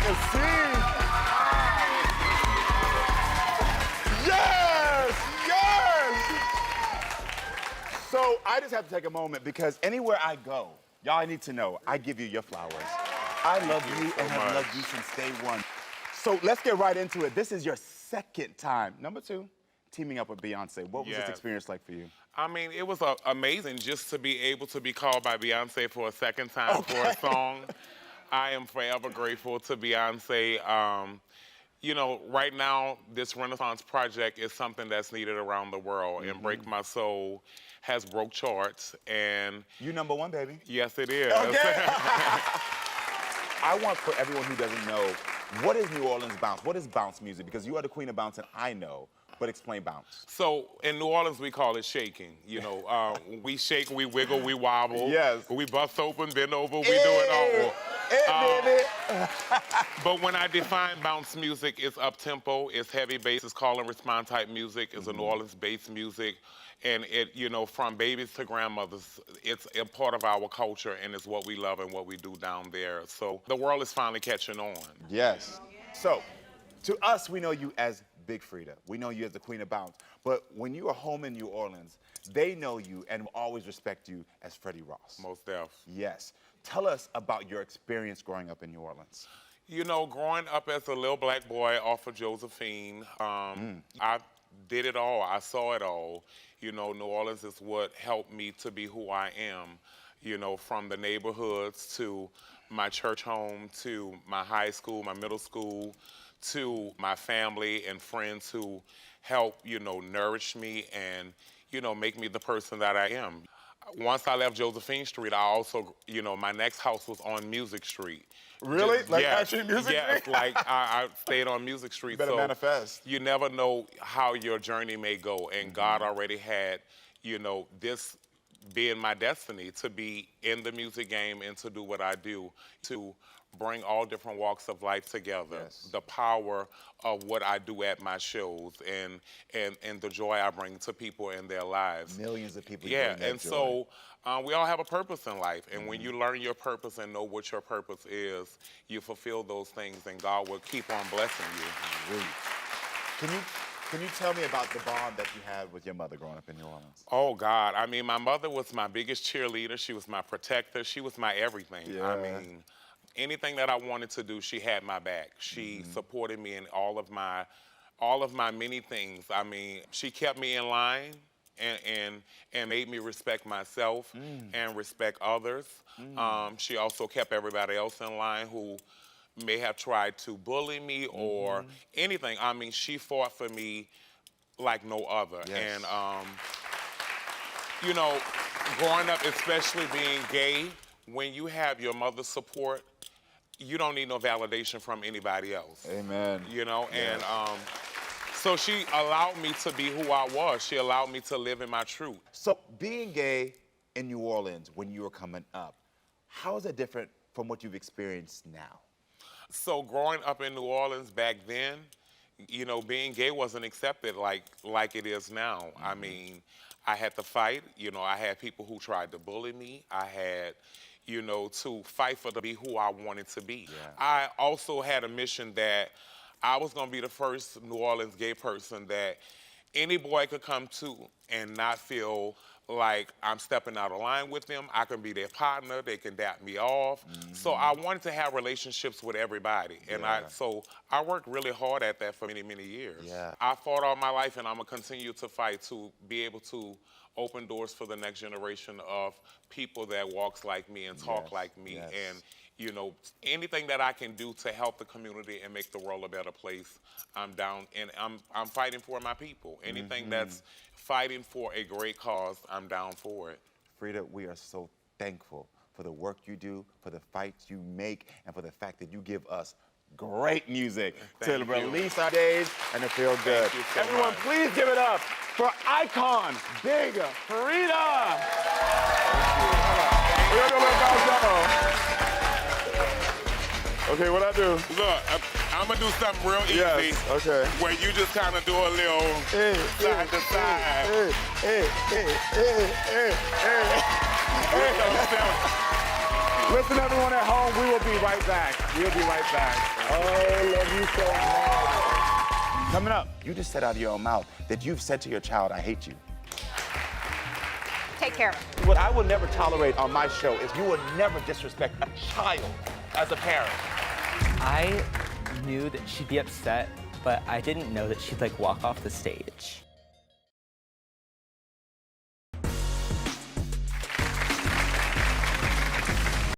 take a seat. Yes, yes. So I just have to take a moment because anywhere I go, y'all need to know, I give you your flowers. I love you and have loved you since day one. So let's get right into it. This is your second time, number 2, teaming up with Beyonce. What was this experience like for you? I mean, it was amazing just to be able to be called by Beyonce for a second time for a song. I am forever grateful to Beyonce. You know, right now, this Renaissance project is something that's needed around the world, and Break My Soul has broke charts, and... You number 1, baby. Yes, it is. Okay. I want for everyone who doesn't know, what is New Orleans bounce? What is bounce music? Because you are the queen of bounce, and I know. But explain bounce. So in New Orleans, we call it shaking. You know, we shake, we wiggle, we wobble. Yes. We bust open, bend over, we do it all. Baby. But when I define bounce music, it's up-tempo, it's heavy bass, it's call and response type music, it's a New Orleans-based music. And it, you know, from babies to grandmothers, it's a part of our culture and it's what we love and what we do down there. So the world is finally catching on. Yes. So, to us, we know you as Big Freedia. We know you as the Queen of Bounce. But when you are home in New Orleans, they know you and will always respect you as Freddie Ross. Most def. Yes. Tell us about your experience growing up in New Orleans. You know, growing up as a little black boy off of Josephine, I did it all. I saw it all. You know, New Orleans is what helped me to be who I am. You know, from the neighborhoods to my church home to my high school, my middle school, to my family and friends who help, you know, nourish me and, you know, make me the person that I am. Once I left Josephine Street, I also, you know, my next house was on Music Street. Really? Like yes, actually Music yes, Street? like I stayed on Music Street. Better so manifest. You never know how your journey may go, and God already had, you know, this being my destiny to be in the music game and to do what I do, to bring all different walks of life together. Yes. The power of what I do at my shows and the joy I bring to people in their lives. Millions of people. Yeah, bring that and joy. so we all have a purpose in life. And when you learn your purpose and know what your purpose is, you fulfill those things and God will keep on blessing you. Really? Can you tell me about the bond that you had with your mother growing up in New Orleans? Oh, God. I mean, my mother was my biggest cheerleader. She was my protector. She was my everything. Yeah. I mean, anything that I wanted to do, she had my back. She supported me in all of my many things. I mean, she kept me in line and made me respect myself and respect others. She also kept everybody else in line who may have tried to bully me or anything. I mean, she fought for me like no other. Yes. And, you know, growing up, especially being gay, when you have your mother's support, you don't need no validation from anybody else. Amen. You know, Yeah. and so she allowed me to be who I was. She allowed me to live in my truth. So being gay in New Orleans when you were coming up, how is it different from what you've experienced now? So growing up in New Orleans back then, you know, being gay wasn't accepted like it is now. I mean, I had to fight. You know, I had people who tried to bully me. I had, you know, to fight for to be who I wanted to be. Yeah. I also had a mission that I was gonna be the first New Orleans gay person that any boy could come to and not feel like I'm stepping out of line with them. I can be their partner, they can dap me off. So I wanted to have relationships with everybody. And so I worked really hard at that for many, many years. Yeah. I fought all my life and I'm gonna continue to fight to be able to open doors for the next generation of people that walks like me and talk like me. Yes. And you know, anything that I can do to help the community and make the world a better place, I'm down, and I'm fighting for my people. Anything that's fighting for a great cause, I'm down for it. Freedia, we are so thankful for the work you do, for the fights you make, and for the fact that you give us great music to release our days and to feel good. Thank you so Everyone, much. please give it up for icon, Big Freedia. We're gonna let Bounce go. Okay, what I do? Look, I'm gonna do something real easy. Yes, okay. Where you just kind of do a little side to side. With those steps. Listen, everyone at home, we will be right back. We'll be right back. Oh, love you so much. Coming up, you just said out of your own mouth that you've said to your child, I hate you. Take care of it. What I will never tolerate on my show is you will never disrespect a child as a parent. I knew that she'd be upset, but I didn't know that she'd like walk off the stage.